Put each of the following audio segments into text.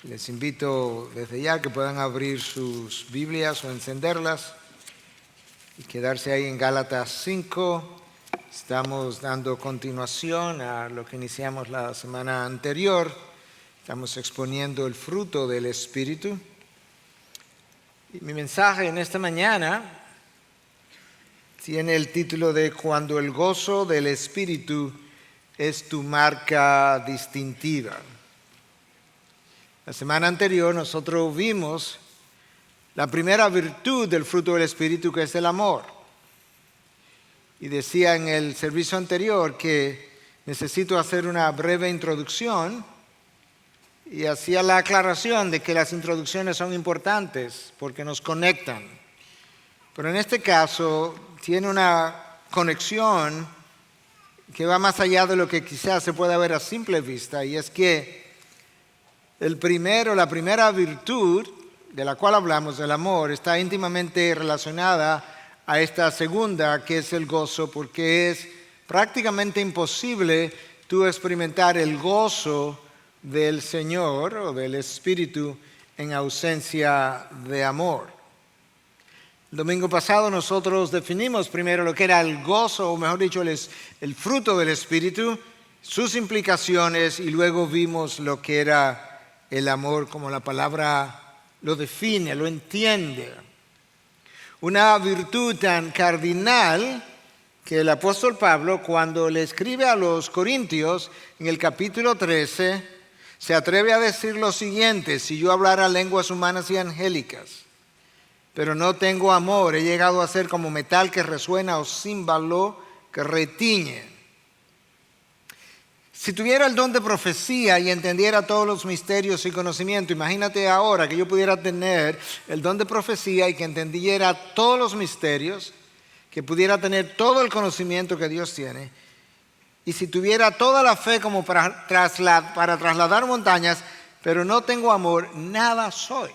Les invito desde ya que puedan abrir sus Biblias o encenderlas y quedarse ahí en Gálatas 5. Estamos dando continuación a lo que iniciamos la semana anterior. Estamos exponiendo el fruto del Espíritu. Y mi mensaje en esta mañana tiene el título de Cuando el gozo del Espíritu es tu marca distintiva. La semana anterior nosotros vimos la primera virtud del fruto del Espíritu, que es el amor. Y decía en el servicio anterior que necesito hacer una breve introducción y hacía la aclaración de que las introducciones son importantes porque nos conectan. Pero en este caso tiene una conexión que va más allá de lo que quizás se pueda ver a simple vista, y es que la primera virtud de la cual hablamos, del amor, está íntimamente relacionada a esta segunda, que es el gozo, porque es prácticamente imposible tú experimentar el gozo del Señor o del Espíritu en ausencia de amor. El domingo pasado nosotros definimos primero lo que era el gozo, o mejor dicho, el fruto del Espíritu, sus implicaciones, y luego vimos lo que era el amor, como la palabra lo define, lo entiende. Una virtud tan cardinal que el apóstol Pablo, cuando le escribe a los Corintios, en el capítulo 13, se atreve a decir lo siguiente: si yo hablara lenguas humanas y angélicas, pero no tengo amor, he llegado a ser como metal que resuena o címbalo que retiñe. Si tuviera el don de profecía y entendiera todos los misterios y conocimiento, imagínate ahora que yo pudiera tener el don de profecía y que entendiera todos los misterios, que pudiera tener todo el conocimiento que Dios tiene, y si tuviera toda la fe como para trasladar montañas, pero no tengo amor, nada soy,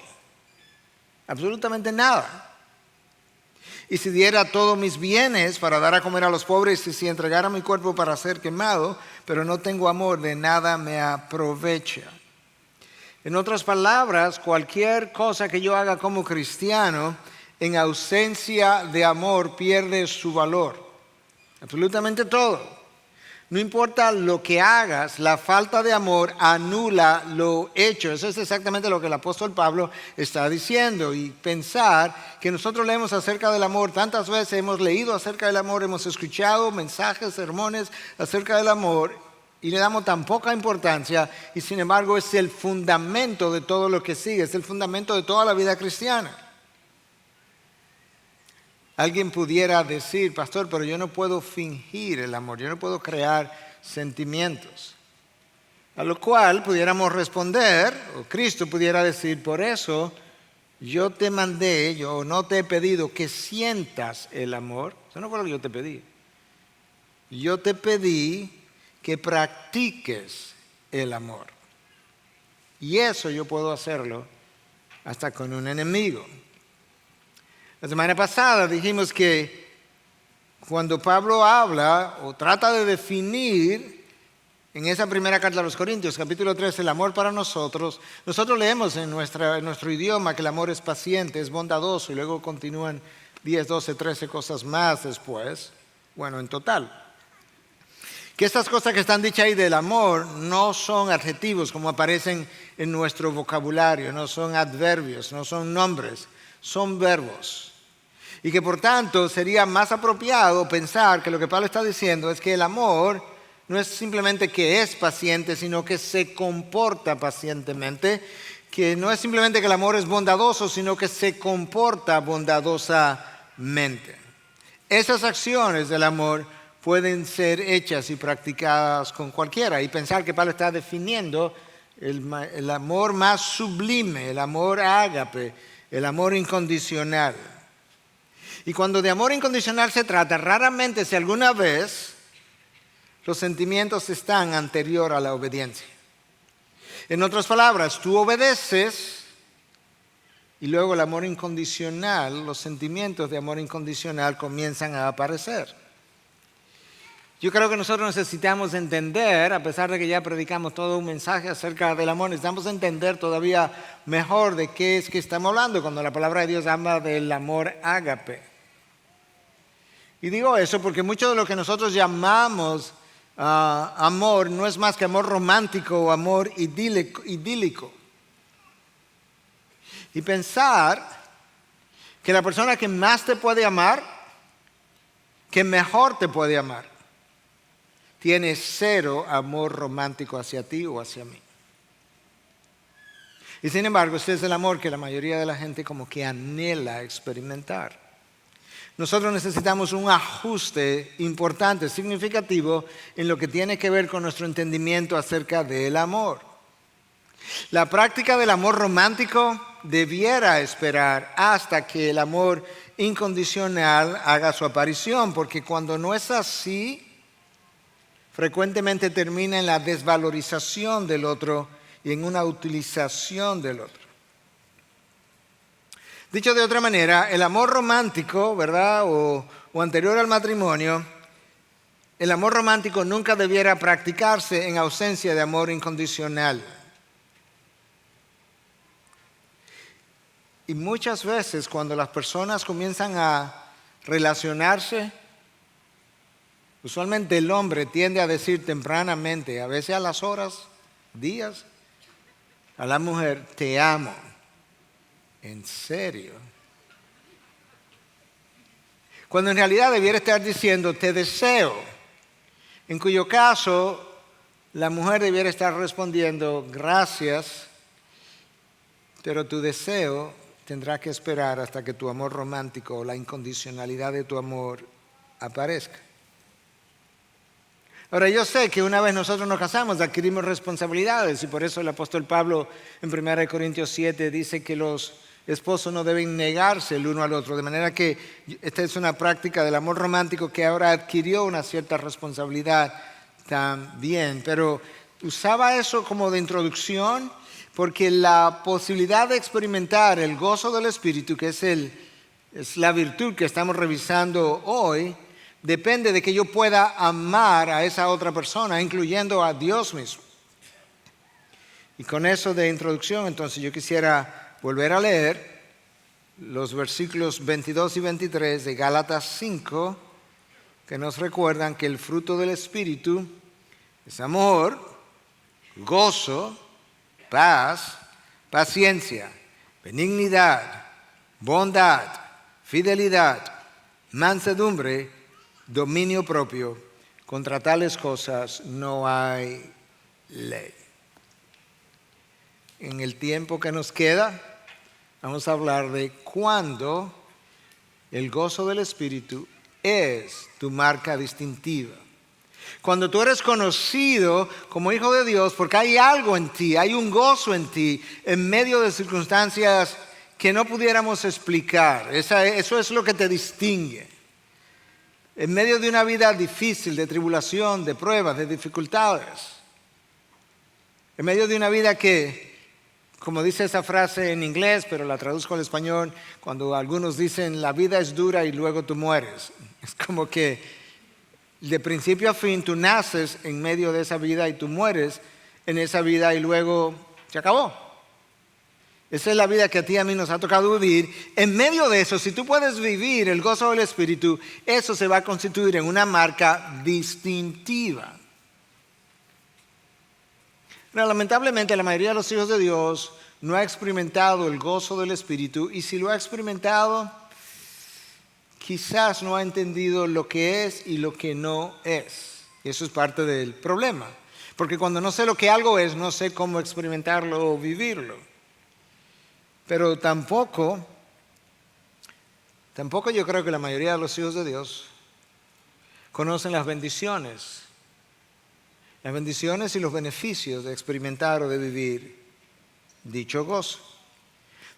absolutamente nada. Y si diera todos mis bienes para dar a comer a los pobres, y si entregara mi cuerpo para ser quemado, pero no tengo amor, de nada me aprovecha. En otras palabras, cualquier cosa que yo haga como cristiano, en ausencia de amor, pierde su valor. Absolutamente todo. No importa lo que hagas, la falta de amor anula lo hecho. Eso es exactamente lo que el apóstol Pablo está diciendo. Y pensar que nosotros leemos acerca del amor, tantas veces hemos leído acerca del amor, hemos escuchado mensajes, sermones acerca del amor, y le damos tan poca importancia, y sin embargo es el fundamento de todo lo que sigue, es el fundamento de toda la vida cristiana. Alguien pudiera decir: pastor, pero yo no puedo fingir el amor, yo no puedo crear sentimientos. A lo cual pudiéramos responder, o Cristo pudiera decir: por eso yo te mandé, yo no te he pedido que sientas el amor. Eso no fue lo que yo te pedí. Yo te pedí que practiques el amor. Y eso yo puedo hacerlo hasta con un enemigo. La semana pasada dijimos que cuando Pablo habla o trata de definir en esa primera carta a los Corintios, capítulo 3, el amor para nosotros leemos en nuestro idioma que el amor es paciente, es bondadoso, y luego continúan 10, 12, 13 cosas más después. Bueno, en total. Que estas cosas que están dichas ahí del amor no son adjetivos como aparecen en nuestro vocabulario, no son adverbios, no son nombres, son verbos. Y que por tanto sería más apropiado pensar que lo que Pablo está diciendo es que el amor no es simplemente que es paciente, sino que se comporta pacientemente, que no es simplemente que el amor es bondadoso, sino que se comporta bondadosamente. Esas acciones del amor pueden ser hechas y practicadas con cualquiera, y pensar que Pablo está definiendo el amor más sublime, el amor ágape, el amor incondicional. Y cuando de amor incondicional se trata, raramente, si alguna vez, los sentimientos están anterior a la obediencia. En otras palabras, tú obedeces y luego el amor incondicional, los sentimientos de amor incondicional comienzan a aparecer. Yo creo que nosotros necesitamos entender, a pesar de que ya predicamos todo un mensaje acerca del amor, necesitamos entender todavía mejor de qué es que estamos hablando cuando la palabra de Dios habla del amor ágape. Y digo eso porque mucho de lo que nosotros llamamos amor no es más que amor romántico o amor idílico. Y pensar que la persona que más te puede amar, que mejor te puede amar, tiene cero amor romántico hacia ti o hacia mí. Y sin embargo, este es el amor que la mayoría de la gente como que anhela experimentar. Nosotros necesitamos un ajuste importante, significativo, en lo que tiene que ver con nuestro entendimiento acerca del amor. La práctica del amor romántico debiera esperar hasta que el amor incondicional haga su aparición, porque cuando no es así, frecuentemente termina en la desvalorización del otro y en una utilización del otro. Dicho de otra manera, el amor romántico, ¿verdad? O anterior al matrimonio, el amor romántico nunca debiera practicarse en ausencia de amor incondicional. Y muchas veces cuando las personas comienzan a relacionarse, usualmente el hombre tiende a decir tempranamente, a veces a las horas, días, a la mujer, te amo. ¿En serio? Cuando en realidad debiera estar diciendo, te deseo. En cuyo caso, la mujer debiera estar respondiendo, gracias, pero tu deseo tendrá que esperar hasta que tu amor romántico o la incondicionalidad de tu amor aparezca. Ahora, yo sé que una vez nosotros nos casamos, adquirimos responsabilidades y por eso el apóstol Pablo en 1 Corintios 7 dice que los esposos no deben negarse el uno al otro, de manera que esta es una práctica del amor romántico que ahora adquirió una cierta responsabilidad también, pero usaba eso como de introducción porque la posibilidad de experimentar el gozo del Espíritu, que es la virtud que estamos revisando hoy, depende de que yo pueda amar a esa otra persona, incluyendo a Dios mismo. Y con eso de introducción, entonces yo quisiera volver a leer los versículos 22 y 23 de Gálatas 5, que nos recuerdan que el fruto del Espíritu es amor, gozo, paz, paciencia, benignidad, bondad, fidelidad, mansedumbre, dominio propio. Contra tales cosas no hay ley. En el tiempo que nos queda, vamos a hablar de cuándo el gozo del Espíritu es tu marca distintiva. Cuando tú eres conocido como hijo de Dios, porque hay algo en ti, hay un gozo en ti, en medio de circunstancias que no pudiéramos explicar. Eso es lo que te distingue. En medio de una vida difícil, de tribulación, de pruebas, de dificultades. En medio de una vida que, como dice esa frase en inglés, pero la traduzco al español, cuando algunos dicen la vida es dura y luego tú mueres. Es como que de principio a fin tú naces en medio de esa vida y tú mueres en esa vida y luego se acabó. Esa es la vida que a ti y a mí nos ha tocado vivir. En medio de eso, si tú puedes vivir el gozo del Espíritu, eso se va a constituir en una marca distintiva. Pero lamentablemente la mayoría de los hijos de Dios no ha experimentado el gozo del Espíritu y si lo ha experimentado, quizás no ha entendido lo que es y lo que no es. Y eso es parte del problema. Porque cuando no sé lo que algo es, no sé cómo experimentarlo o vivirlo. Pero tampoco yo creo que la mayoría de los hijos de Dios conocen las bendiciones y los beneficios de experimentar o de vivir dicho gozo.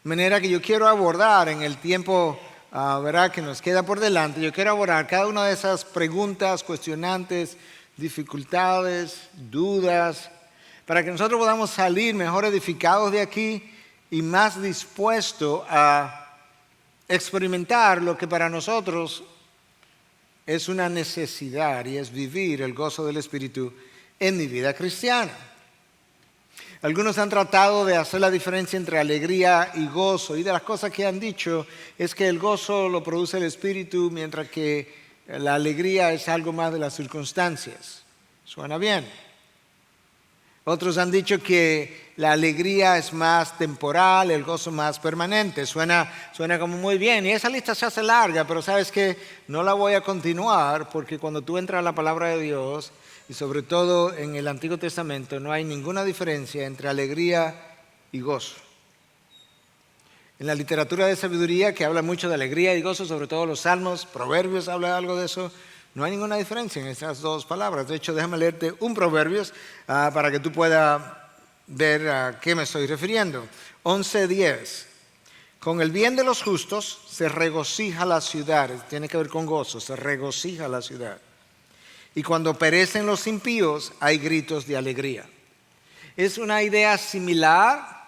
De manera que yo quiero abordar en el tiempo que nos queda por delante, yo quiero abordar cada una de esas preguntas, cuestionantes, dificultades, dudas, para que nosotros podamos salir mejor edificados de aquí y más dispuestos a experimentar lo que para nosotros es una necesidad y es vivir el gozo del Espíritu en mi vida cristiana. Algunos han tratado de hacer la diferencia entre alegría y gozo, y de las cosas que han dicho es que el gozo lo produce el Espíritu, mientras que la alegría es algo más de las circunstancias. Suena bien. Otros han dicho que la alegría es más temporal, el gozo más permanente. Suena como muy bien. Y esa lista se hace larga, pero sabes que no la voy a continuar porque cuando tú entras a la palabra de Dios, y sobre todo en el Antiguo Testamento, no hay ninguna diferencia entre alegría y gozo. En la literatura de sabiduría, que habla mucho de alegría y gozo, sobre todo los salmos, proverbios habla algo de eso, no hay ninguna diferencia en estas dos palabras. De hecho, déjame leerte un proverbios para que tú puedas ver a qué me estoy refiriendo. 11:10. Con el bien de los justos se regocija la ciudad. Tiene que ver con gozo, se regocija la ciudad. Y cuando perecen los impíos, hay gritos de alegría. Es una idea similar,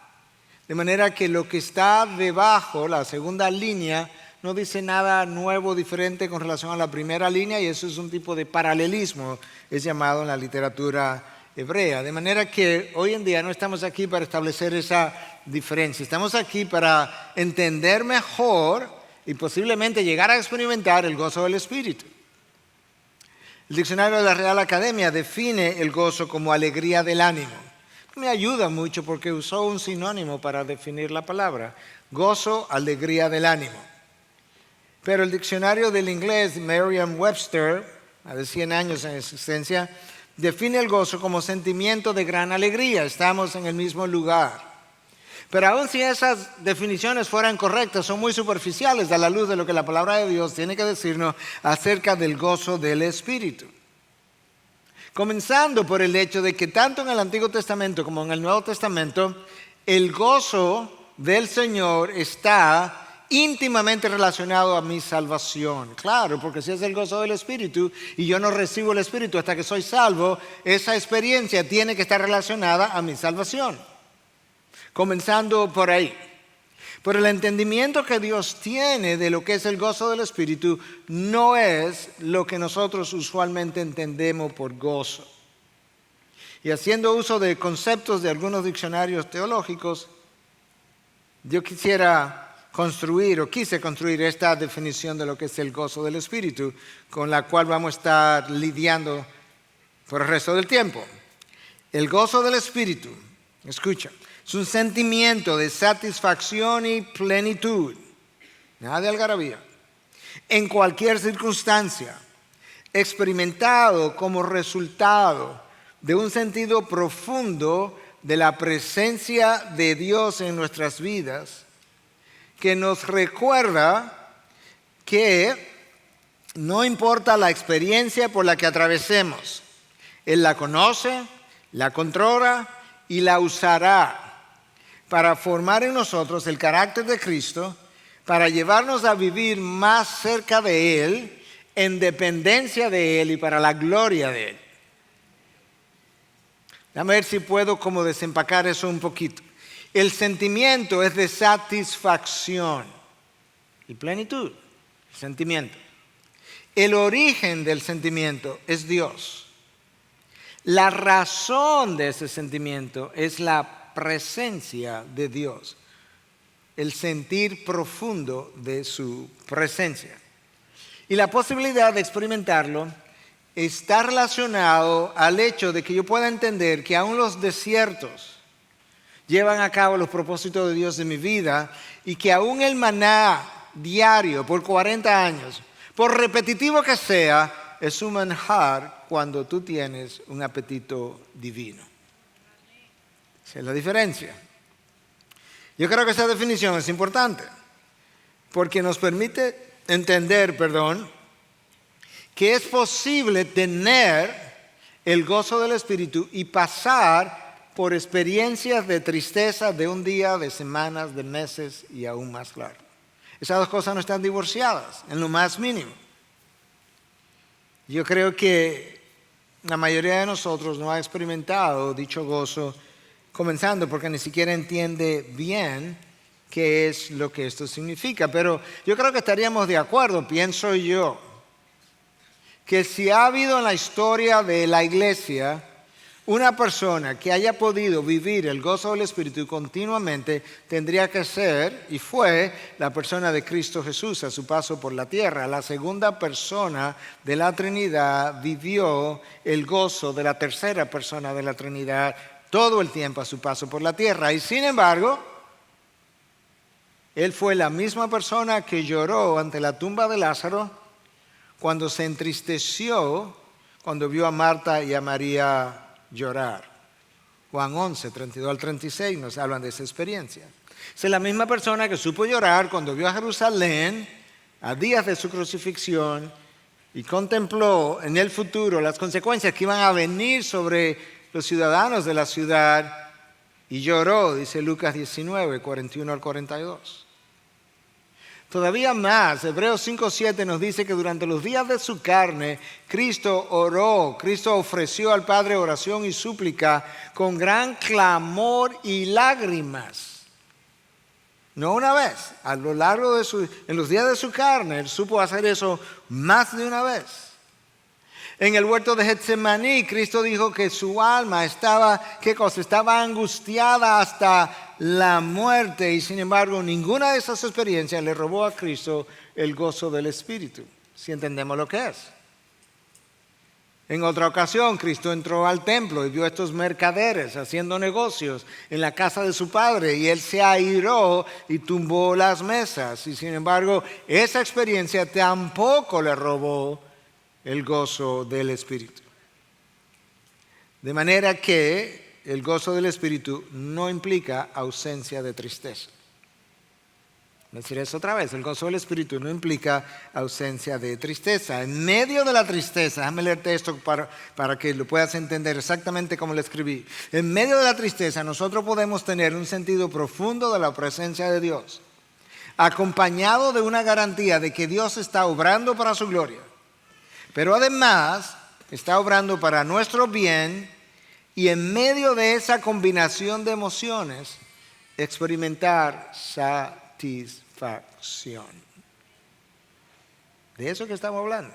de manera que lo que está debajo, la segunda línea, no dice nada nuevo, diferente con relación a la primera línea, y eso es un tipo de paralelismo, es llamado en la literatura hebrea. De manera que hoy en día no estamos aquí para establecer esa diferencia, estamos aquí para entender mejor y posiblemente llegar a experimentar el gozo del Espíritu. El diccionario de la Real Academia define el gozo como alegría del ánimo. Me ayuda mucho porque usó un sinónimo para definir la palabra. Gozo, alegría del ánimo. Pero el diccionario del inglés, Merriam-Webster, de 100 años en existencia, define el gozo como sentimiento de gran alegría. Estamos en el mismo lugar. Pero aun si esas definiciones fueran correctas, son muy superficiales a la luz de lo que la palabra de Dios tiene que decirnos acerca del gozo del Espíritu. Comenzando por el hecho de que tanto en el Antiguo Testamento como en el Nuevo Testamento, el gozo del Señor está íntimamente relacionado a mi salvación. Claro, porque si es el gozo del Espíritu y yo no recibo el Espíritu hasta que soy salvo, esa experiencia tiene que estar relacionada a mi salvación. Comenzando por ahí. Pero el entendimiento que Dios tiene de lo que es el gozo del Espíritu no es lo que nosotros usualmente entendemos por gozo. Y haciendo uso de conceptos de algunos diccionarios teológicos, yo quise construir esta definición de lo que es el gozo del Espíritu, con la cual vamos a estar lidiando por el resto del tiempo. El gozo del Espíritu, escucha, es un sentimiento de satisfacción y plenitud, nada de algarabía, en cualquier circunstancia, experimentado como resultado de un sentido profundo de la presencia de Dios en nuestras vidas, que nos recuerda que no importa la experiencia por la que atravesemos, Él la conoce, la controla y la usará para formar en nosotros el carácter de Cristo, para llevarnos a vivir más cerca de Él, en dependencia de Él y para la gloria de Él. Déjame ver si puedo como desempacar eso un poquito. El sentimiento es de satisfacción y plenitud. El sentimiento. El origen del sentimiento es Dios. La razón de ese sentimiento es la presencia de Dios. El sentir profundo de su presencia. Y la posibilidad de experimentarlo está relacionado al hecho de que yo pueda entender que aún los desiertos llevan a cabo los propósitos de Dios en mi vida y que aún el maná diario por 40 años, por repetitivo que sea, es un manjar cuando tú tienes un apetito divino. Esa es la diferencia. Yo creo que esa definición es importante porque nos permite entender, que es posible tener el gozo del Espíritu y pasar por experiencias de tristeza de un día, de semanas, de meses y aún más largo. Esas dos cosas no están divorciadas en lo más mínimo. Yo creo que La mayoría de nosotros no ha experimentado dicho gozo, comenzando porque ni siquiera entiende bien qué es lo que esto significa. Pero yo creo que estaríamos de acuerdo, pienso yo, que si ha habido en la historia de la iglesia una persona que haya podido vivir el gozo del Espíritu continuamente, tendría que ser y fue la persona de Cristo Jesús a su paso por la tierra. La segunda persona de la Trinidad vivió el gozo de la tercera persona de la Trinidad todo el tiempo a su paso por la tierra. Y sin embargo, él fue la misma persona que lloró ante la tumba de Lázaro, cuando se entristeció, cuando vio a Marta y a María llorar. Juan 11, 32 al 36 nos hablan de esa experiencia. Es la misma persona que supo llorar cuando vio a Jerusalén a días de su crucifixión y contempló en el futuro las consecuencias que iban a venir sobre los ciudadanos de la ciudad y lloró, dice Lucas 19, 41 al 42. Todavía más, Hebreos 5:7 nos dice que durante los días de su carne, Cristo oró, Cristo ofreció al Padre oración y súplica con gran clamor y lágrimas. No una vez, a lo largo en los días de su carne, Él supo hacer eso más de una vez. En el huerto de Getsemaní, Cristo dijo que su alma estaba, ¿qué cosa? Estaba angustiada hasta la muerte y sin embargo ninguna de esas experiencias le robó a Cristo el gozo del Espíritu, si entendemos lo que es. En otra ocasión, Cristo entró al templo y vio a estos mercaderes haciendo negocios en la casa de su padre y Él se airó y tumbó las mesas. Y sin embargo, esa experiencia tampoco le robó el gozo del Espíritu. De manera que el gozo del Espíritu no implica ausencia de tristeza. Voy a decir eso otra vez, el gozo del Espíritu no implica ausencia de tristeza. En medio de la tristeza, déjame leerte esto para que lo puedas entender exactamente como lo escribí. En medio de la tristeza nosotros podemos tener un sentido profundo de la presencia de Dios, acompañado de una garantía de que Dios está obrando para su gloria. Pero además está obrando para nuestro bien y en medio de esa combinación de emociones experimentar satisfacción. De eso que estamos hablando.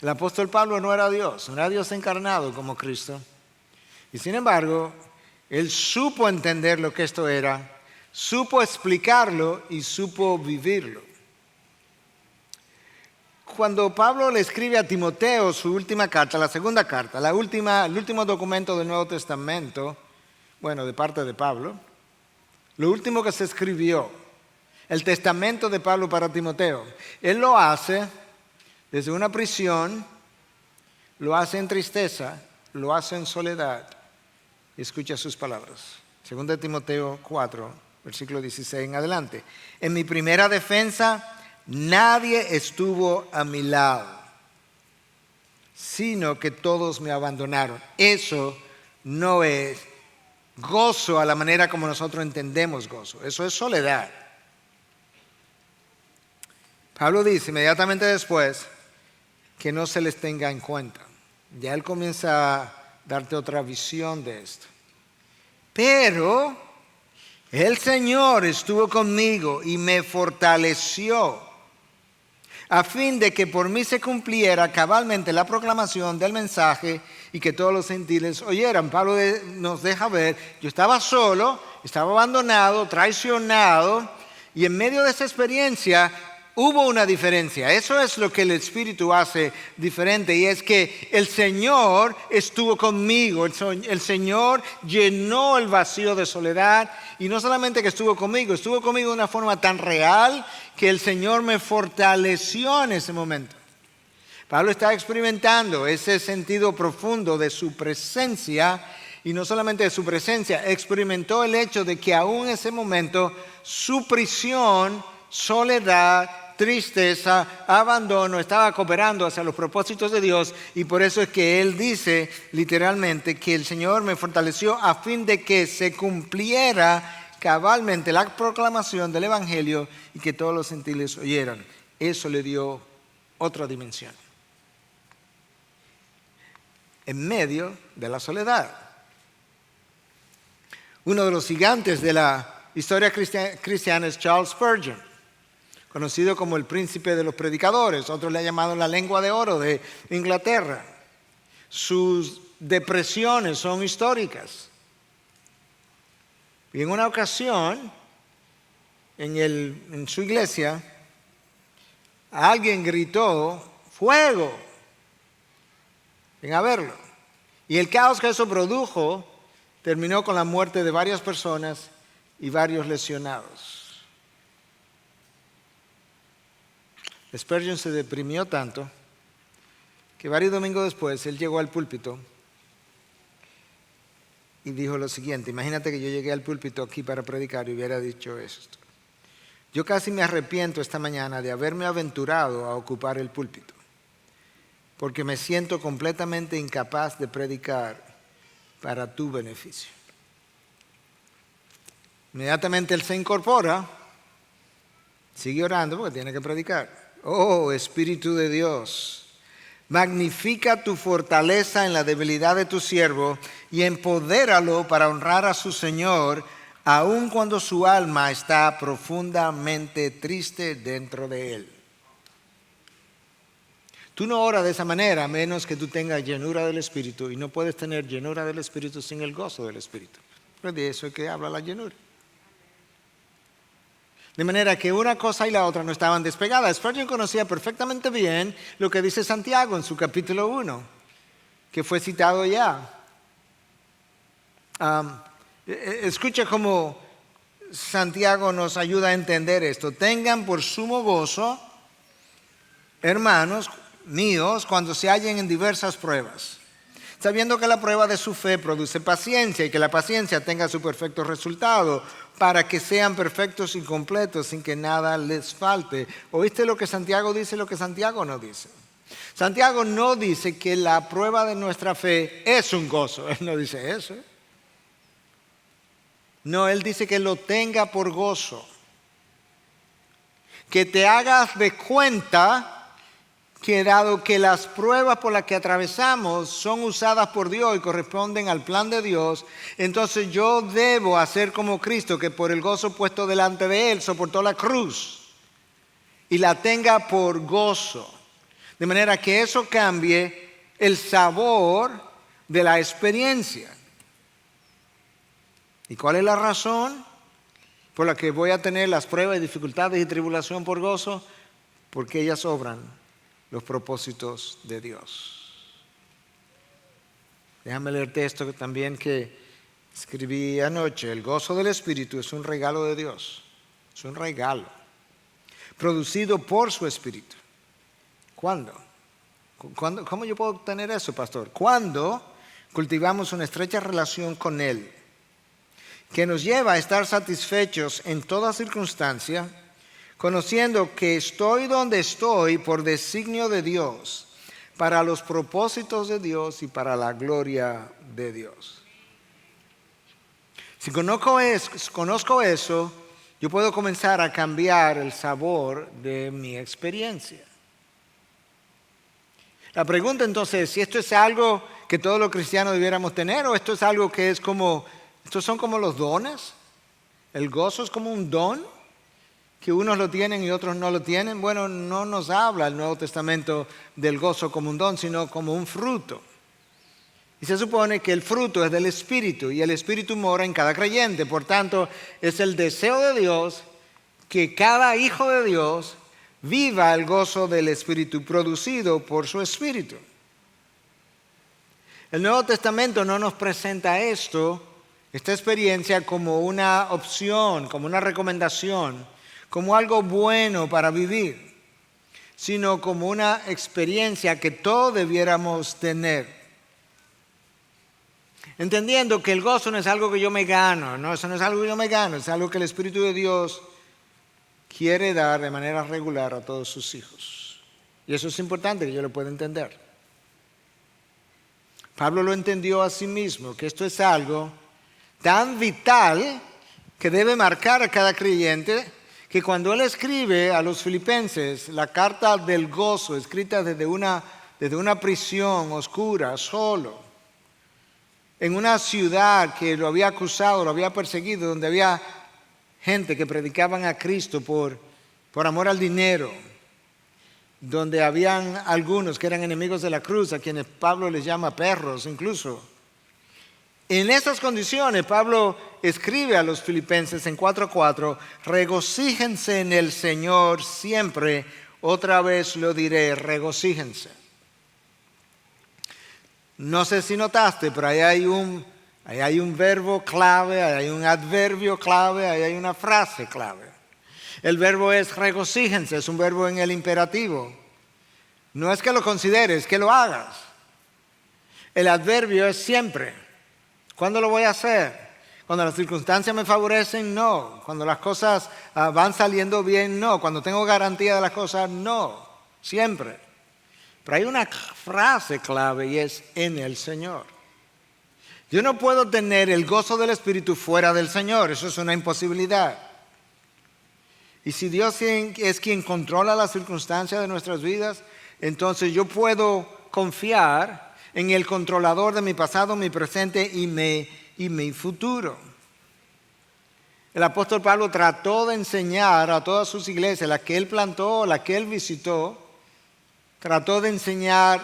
El apóstol Pablo no era Dios encarnado como Cristo. Y sin embargo, él supo entender lo que esto era, supo explicarlo y supo vivirlo. Cuando Pablo le escribe a Timoteo su última carta, la segunda carta, el último documento del Nuevo Testamento, bueno, de parte de Pablo, lo último que se escribió, el testamento de Pablo para Timoteo, él lo hace desde una prisión, lo hace en tristeza, lo hace en soledad. Y escucha sus palabras. 2 Timoteo 4, versículo 16 en adelante. En mi primera defensa, nadie estuvo a mi lado, sino que todos me abandonaron. Eso no es gozo a la manera como nosotros entendemos gozo. Eso es soledad. Pablo dice inmediatamente después que no se les tenga en cuenta. Ya él comienza a darte otra visión de esto. Pero el Señor estuvo conmigo y me fortaleció, a fin de que por mí se cumpliera cabalmente la proclamación del mensaje y que todos los gentiles oyeran. Pablo nos deja ver, yo estaba solo, estaba abandonado, traicionado, y en medio de esa experiencia hubo una diferencia. Eso es lo que el Espíritu hace diferente, y es que el Señor estuvo conmigo, el Señor llenó el vacío de soledad, y no solamente que estuvo conmigo de una forma tan real que el Señor me fortaleció en ese momento. Pablo está experimentando ese sentido profundo de su presencia, y no solamente de su presencia, experimentó el hecho de que aún en ese momento su prisión, soledad, tristeza, abandono, estaba cooperando hacia los propósitos de Dios, y por eso es que él dice literalmente que el Señor me fortaleció a fin de que se cumpliera cabalmente la proclamación del Evangelio y que todos los gentiles oyeran. Eso le dio otra dimensión. en medio de la soledad. Uno de los gigantes de la historia cristiana es Charles Spurgeon, conocido como el príncipe de los predicadores. Otros le han llamado la lengua de oro de Inglaterra. Sus depresiones son históricas. Y en una ocasión, en su iglesia, alguien gritó, ¡fuego! Ven a verlo. Y el caos que eso produjo terminó con la muerte de varias personas y varios lesionados. Spurgeon se deprimió tanto que varios domingos después él llegó al púlpito y dijo lo siguiente: imagínate que yo llegué al púlpito aquí para predicar y hubiera dicho esto. Yo casi me arrepiento esta mañana de haberme aventurado a ocupar el púlpito, porque me siento completamente incapaz de predicar para tu beneficio. Inmediatamente él se incorpora, sigue orando porque tiene que predicar. Oh, Espíritu de Dios, magnifica tu fortaleza en la debilidad de tu siervo y empodéralo para honrar a su Señor, aun cuando su alma está profundamente triste dentro de él. Tú no oras de esa manera a menos que tú tengas llenura del Espíritu, y no puedes tener llenura del Espíritu sin el gozo del Espíritu. Pero de eso es que habla la llenura. De manera que una cosa y la otra no estaban despegadas. Spurgeon conocía perfectamente bien lo que dice Santiago en su capítulo 1, que fue citado ya. Escucha cómo Santiago nos ayuda a entender esto. Tengan por sumo gozo, hermanos míos, cuando se hallen en diversas pruebas, sabiendo que la prueba de su fe produce paciencia, y que la paciencia tenga su perfecto resultado, para que sean perfectos y completos sin que nada les falte. ¿Oíste lo que Santiago dice y lo que Santiago no dice? Santiago no dice que la prueba de nuestra fe es un gozo. Él no dice eso. No, él dice que lo tenga por gozo. Que te hagas de cuenta que dado que las pruebas por las que atravesamos son usadas por Dios y corresponden al plan de Dios, entonces yo debo hacer como Cristo, que por el gozo puesto delante de él soportó la cruz y la tenga por gozo. De manera que eso cambie el sabor de la experiencia. ¿Y cuál es la razón por la que voy a tener las pruebas, dificultades y tribulación por gozo? Porque ellas obran los propósitos de Dios. Déjame leerte esto también que escribí anoche. El gozo del Espíritu es un regalo de Dios. Es un regalo producido por su Espíritu. ¿Cuándo? ¿Cómo yo puedo obtener eso, pastor? Cuando cultivamos una estrecha relación con Él, que nos lleva a estar satisfechos en toda circunstancia, conociendo que estoy donde estoy por designio de Dios, para los propósitos de Dios y para la gloria de Dios. Si conozco eso, yo puedo comenzar a cambiar el sabor de mi experiencia. La pregunta entonces es si esto es algo que todos los cristianos debiéramos tener, o esto es algo que es como, estos son como los dones. El gozo es como un don, que unos lo tienen y otros no lo tienen. Bueno, no nos habla el Nuevo Testamento del gozo como un don, sino como un fruto. Y se supone que el fruto es del Espíritu, y el Espíritu mora en cada creyente. Por tanto, es el deseo de Dios que cada hijo de Dios viva el gozo del Espíritu producido por su Espíritu. El Nuevo Testamento no nos presenta esta experiencia como una opción, como una recomendación, como algo bueno para vivir, sino como una experiencia que todos debiéramos tener. Entendiendo que el gozo no es algo que yo me gano, no, eso no es algo que yo me gano, es algo que el Espíritu de Dios quiere dar de manera regular a todos sus hijos. Y eso es importante que yo lo pueda entender. Pablo lo entendió a sí mismo, que esto es algo tan vital que debe marcar a cada creyente, que cuando él escribe a los filipenses la carta del gozo, escrita desde una desde una prisión oscura, solo, en una ciudad que lo había acusado, lo había perseguido, donde había gente que predicaban a Cristo por amor al dinero, donde habían algunos que eran enemigos de la cruz, a quienes Pablo les llama perros incluso. En esas condiciones, Pablo escribe a los filipenses en 4:4, regocíjense en el Señor siempre, otra vez lo diré, regocíjense. No sé si notaste, pero ahí hay un verbo clave, ahí hay un adverbio clave, ahí hay una frase clave. El verbo es regocíjense, es un verbo en el imperativo. No es que lo consideres, es que lo hagas. El adverbio es siempre. ¿Cuándo lo voy a hacer? Cuando las circunstancias me favorecen, no. Cuando las cosas van saliendo bien, no. Cuando tengo garantía de las cosas, no. Siempre. Pero hay una frase clave y es en el Señor. Yo no puedo tener el gozo del Espíritu fuera del Señor. Eso es una imposibilidad. Y si Dios es quien controla las circunstancias de nuestras vidas, entonces yo puedo confiar en el controlador de mi pasado, mi presente y mi futuro. El apóstol Pablo trató de enseñar a todas sus iglesias, las que él plantó, las que él visitó, trató de enseñar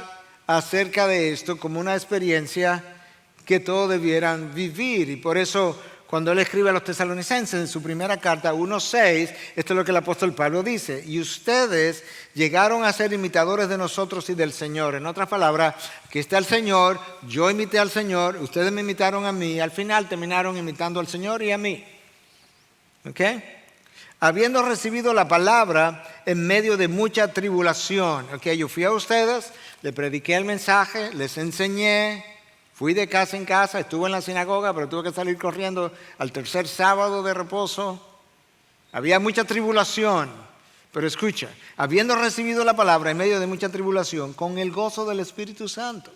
acerca de esto como una experiencia que todos debieran vivir. Y por eso, cuando él escribe a los tesalonicenses en su primera carta 1:6, esto es lo que el apóstol Pablo dice: y ustedes llegaron a ser imitadores de nosotros y del Señor. En otras palabras, aquí está el Señor, yo imité al Señor, ustedes me imitaron a mí, al final terminaron imitando al Señor y a mí. ¿Ok? Habiendo recibido la palabra en medio de mucha tribulación. ¿Ok? Yo fui a ustedes, les prediqué el mensaje, les enseñé. Fui de casa en casa, estuve en la sinagoga, pero tuve que salir corriendo al tercer sábado de reposo. Había mucha tribulación, pero escucha, habiendo recibido la palabra en medio de mucha tribulación, con el gozo del Espíritu Santo.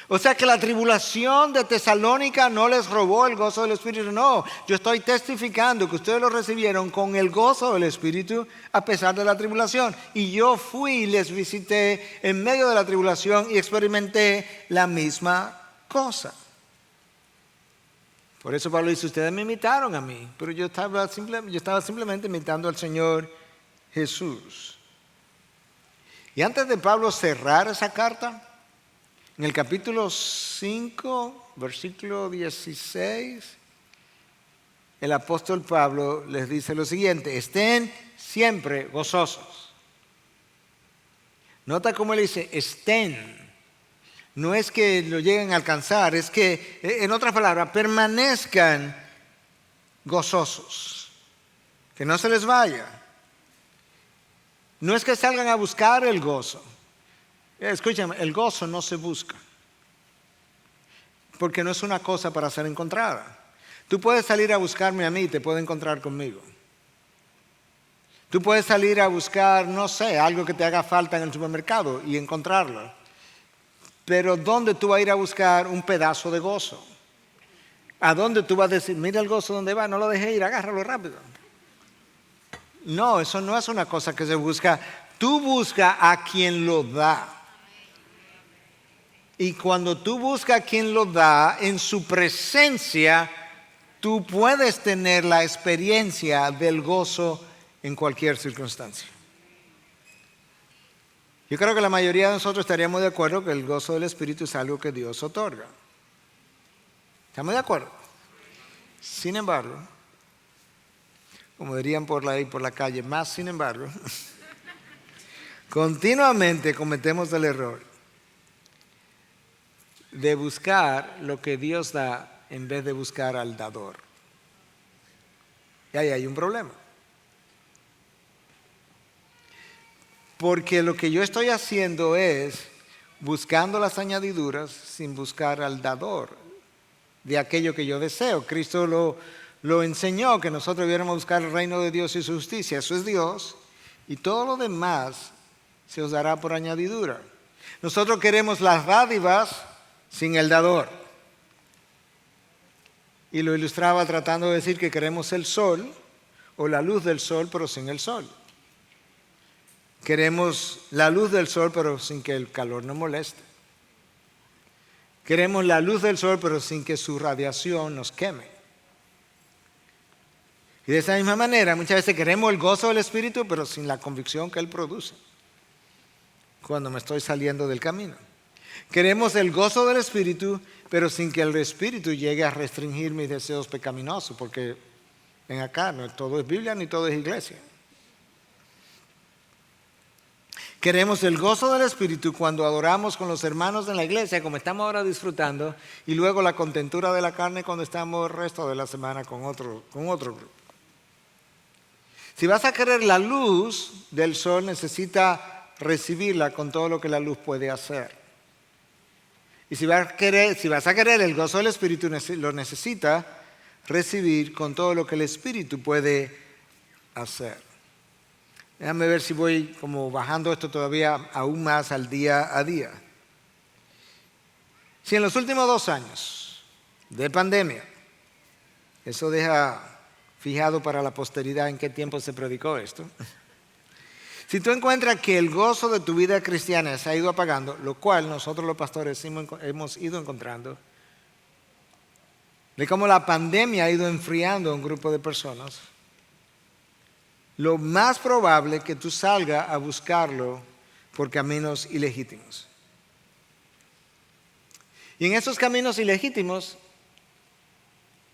O sea que la tribulación de Tesalónica no les robó el gozo del Espíritu, no. Yo estoy testificando que ustedes lo recibieron con el gozo del Espíritu a pesar de la tribulación. Y yo fui y les visité en medio de la tribulación y experimenté la misma cosa. Por eso Pablo dice, ustedes me imitaron a mí, pero yo estaba simplemente imitando al Señor Jesús. Y antes de Pablo cerrar esa carta, en el capítulo 5, versículo 16, el apóstol Pablo les dice lo siguiente: estén siempre gozosos. Nota cómo él dice, estén. No es que lo lleguen a alcanzar, es que, en otras palabras, permanezcan gozosos. Que no se les vaya. No es que salgan a buscar el gozo. Escúchame, el gozo no se busca, porque no es una cosa para ser encontrada. Tú puedes salir a buscarme a mí y te puedo encontrar conmigo. Tú puedes salir a buscar, no sé, algo que te haga falta en el supermercado y encontrarlo. Pero ¿dónde tú vas a ir a buscar un pedazo de gozo? ¿A dónde tú vas a decir, mira el gozo dónde va, no lo dejé ir, agárralo rápido? No, eso no es una cosa que se busca. Tú buscas a quien lo da. Y cuando tú buscas a quien lo da, en su presencia, tú puedes tener la experiencia del gozo en cualquier circunstancia. Yo creo que la mayoría de nosotros estaríamos de acuerdo que el gozo del Espíritu es algo que Dios otorga. ¿Estamos de acuerdo? Sin embargo, como dirían por ahí por la calle, más sin embargo, continuamente cometemos el error de buscar lo que Dios da en vez de buscar al dador. Y ahí hay un problema. Porque lo que yo estoy haciendo es buscando las añadiduras sin buscar al dador de aquello que yo deseo. Cristo lo enseñó, que nosotros debiéramos buscar el reino de Dios y su justicia. Eso es Dios. Y todo lo demás se os dará por añadidura. Nosotros queremos las dádivas sin el dador. Y lo ilustraba tratando de decir que queremos el sol o la luz del sol, pero sin el sol. Queremos la luz del sol, pero sin que el calor nos moleste. Queremos la luz del sol, pero sin que su radiación nos queme. Y de esa misma manera, muchas veces queremos el gozo del Espíritu, pero sin la convicción que Él produce cuando me estoy saliendo del camino. Queremos el gozo del Espíritu, pero sin que el Espíritu llegue a restringir mis deseos pecaminosos, porque ven acá, no todo es Biblia ni todo es iglesia. Queremos el gozo del Espíritu cuando adoramos con los hermanos en la iglesia, como estamos ahora disfrutando, y luego la contentura de la carne cuando estamos el resto de la semana con otro grupo. Si vas a querer la luz del sol, necesita recibirla con todo lo que la luz puede hacer. Y si vas a querer el gozo del Espíritu, lo necesita recibir con todo lo que el Espíritu puede hacer. Déjame ver si voy como bajando esto todavía aún más al día a día. Si en los últimos 2 años de pandemia, eso deja fijado para la posteridad en qué tiempo se predicó esto. Si tú encuentras que el gozo de tu vida cristiana se ha ido apagando, lo cual nosotros los pastores hemos ido encontrando, de cómo la pandemia ha ido enfriando a un grupo de personas, lo más probable es que tú salgas a buscarlo por caminos ilegítimos. Y en esos caminos ilegítimos,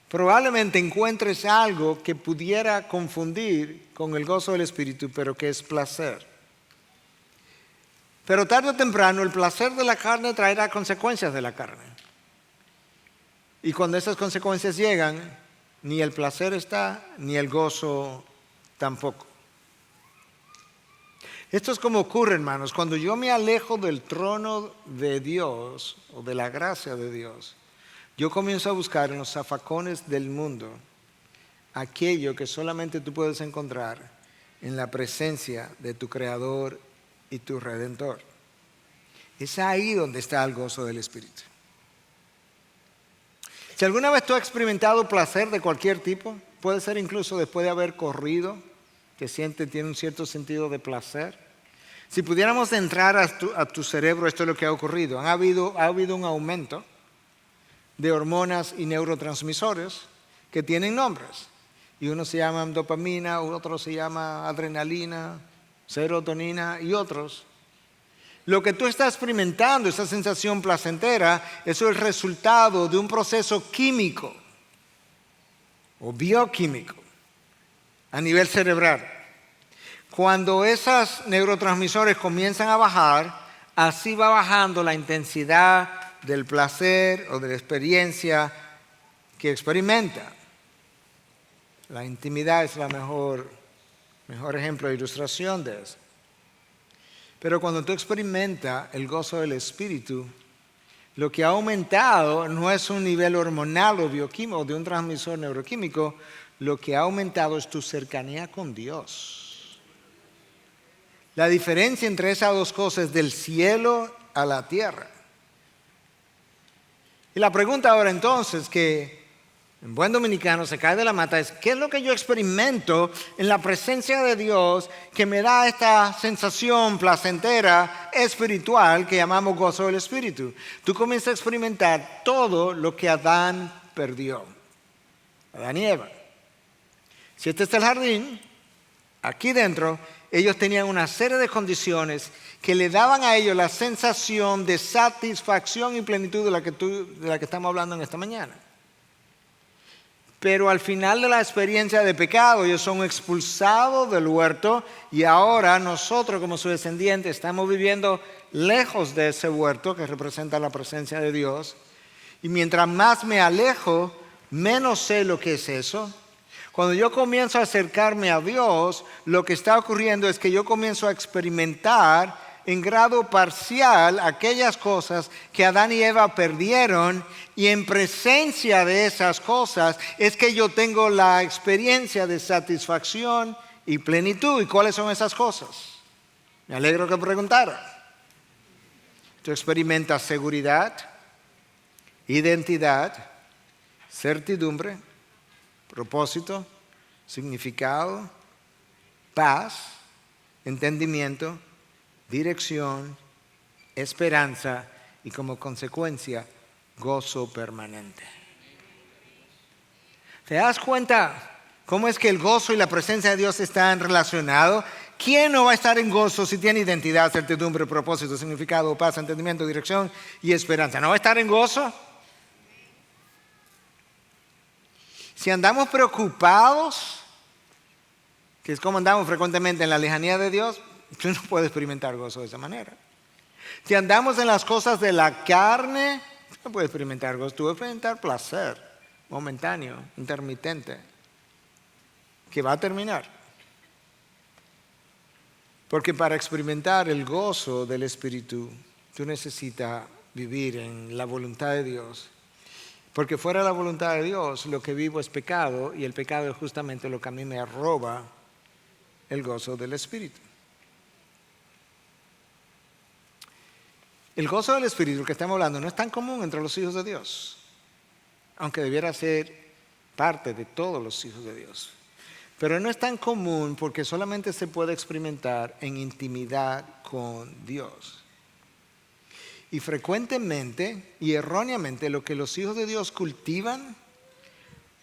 probablemente encuentres algo que pudiera confundir con el gozo del Espíritu, pero que es placer. Pero tarde o temprano, el placer de la carne traerá consecuencias de la carne. Y cuando esas consecuencias llegan, ni el placer está, ni el gozo tampoco. Esto es como ocurre, hermanos, cuando yo me alejo del trono de Dios o de la gracia de Dios, yo comienzo a buscar en los zafacones del mundo aquello que solamente tú puedes encontrar en la presencia de tu Creador y tu Redentor. Es ahí donde está el gozo del Espíritu. Si alguna vez tú has experimentado placer de cualquier tipo, puede ser incluso después de haber corrido, que tiene un cierto sentido de placer. Si pudiéramos entrar a tu cerebro, esto es lo que ha ocurrido. Ha habido un aumento de hormonas y neurotransmisores que tienen nombres. Y unos se llaman dopamina, otros se llama adrenalina, serotonina y otros. Lo que tú estás experimentando, esa sensación placentera, eso es el resultado de un proceso químico o bioquímico a nivel cerebral. Cuando esos neurotransmisores comienzan a bajar, así va bajando la intensidad del placer o de la experiencia que experimenta. La intimidad es la mejor ejemplo de ilustración de eso. Pero cuando tú experimentas el gozo del Espíritu, lo que ha aumentado no es un nivel hormonal o bioquímico de un transmisor neuroquímico, lo que ha aumentado es tu cercanía con Dios. La diferencia entre esas dos cosas es del cielo a la tierra. Y la pregunta ahora entonces, que en buen dominicano se cae de la mata, es ¿qué es lo que yo experimento en la presencia de Dios que me da esta sensación placentera espiritual que llamamos gozo del Espíritu? Tú comienzas a experimentar todo lo que Adán perdió. Adán y Eva. Si este es el jardín, aquí dentro, ellos tenían una serie de condiciones que le daban a ellos la sensación de satisfacción y plenitud de la que estamos hablando en esta mañana. Pero al final de la experiencia de pecado, ellos son expulsados del huerto y ahora nosotros como sus descendientes estamos viviendo lejos de ese huerto que representa la presencia de Dios. Y mientras más me alejo, menos sé lo que es eso. Cuando yo comienzo a acercarme a Dios, lo que está ocurriendo es que yo comienzo a experimentar en grado parcial aquellas cosas que Adán y Eva perdieron, y en presencia de esas cosas es que yo tengo la experiencia de satisfacción y plenitud. ¿Y cuáles son esas cosas? Me alegro que preguntara. Tú experimentas seguridad, identidad, certidumbre, propósito, significado, paz, entendimiento, dirección, esperanza y como consecuencia, gozo permanente. ¿Te das cuenta cómo es que el gozo y la presencia de Dios están relacionados? ¿Quién no va a estar en gozo si tiene identidad, certidumbre, propósito, significado, paz, entendimiento, dirección y esperanza? ¿No va a estar en gozo? Si andamos preocupados, que es como andamos frecuentemente en la lejanía de Dios, tú no puedes experimentar gozo de esa manera. Si andamos en las cosas de la carne, no puedes experimentar gozo, tú vas a experimentar placer momentáneo, intermitente, que va a terminar. Porque para experimentar el gozo del Espíritu, tú necesitas vivir en la voluntad de Dios. Porque fuera de la voluntad de Dios, lo que vivo es pecado, y el pecado es justamente lo que a mí me roba el gozo del Espíritu. El gozo del Espíritu que estamos hablando no es tan común entre los hijos de Dios, aunque debiera ser parte de todos los hijos de Dios. Pero no es tan común porque solamente se puede experimentar en intimidad con Dios. Y frecuentemente y erróneamente lo que los hijos de Dios cultivan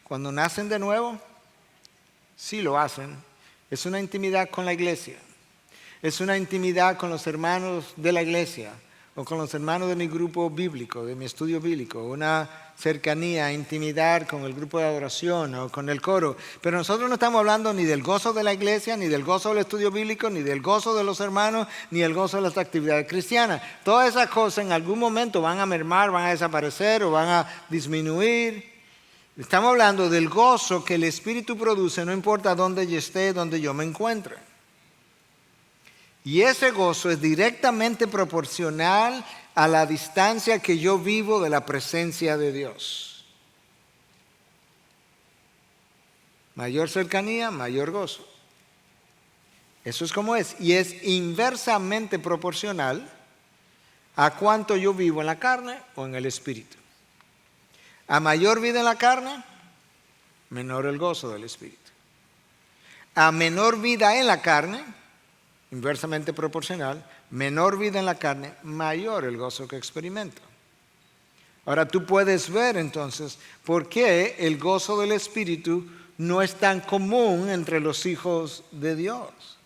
cuando nacen de nuevo, sí lo hacen, es una intimidad con la iglesia. Es una intimidad con los hermanos de la iglesia o con los hermanos de mi grupo bíblico, de mi estudio bíblico, una cercanía, intimidad con el grupo de adoración o con el coro. Pero nosotros no estamos hablando ni del gozo de la iglesia, ni del gozo del estudio bíblico, ni del gozo de los hermanos, ni el gozo de las actividades cristianas. Todas esas cosas en algún momento van a mermar, van a desaparecer o van a disminuir. Estamos hablando del gozo que el Espíritu produce, no importa dónde yo esté, dónde yo me encuentre. Y ese gozo es directamente proporcional a la distancia que yo vivo de la presencia de Dios. Mayor cercanía, mayor gozo. Eso es como es. Y es inversamente proporcional a cuánto yo vivo en la carne o en el Espíritu. A mayor vida en la carne, menor el gozo del Espíritu. A menor vida en la carne, inversamente proporcional, menor vida en la carne, mayor el gozo que experimento. Ahora tú puedes ver entonces por qué el gozo del Espíritu no es tan común entre los hijos de Dios.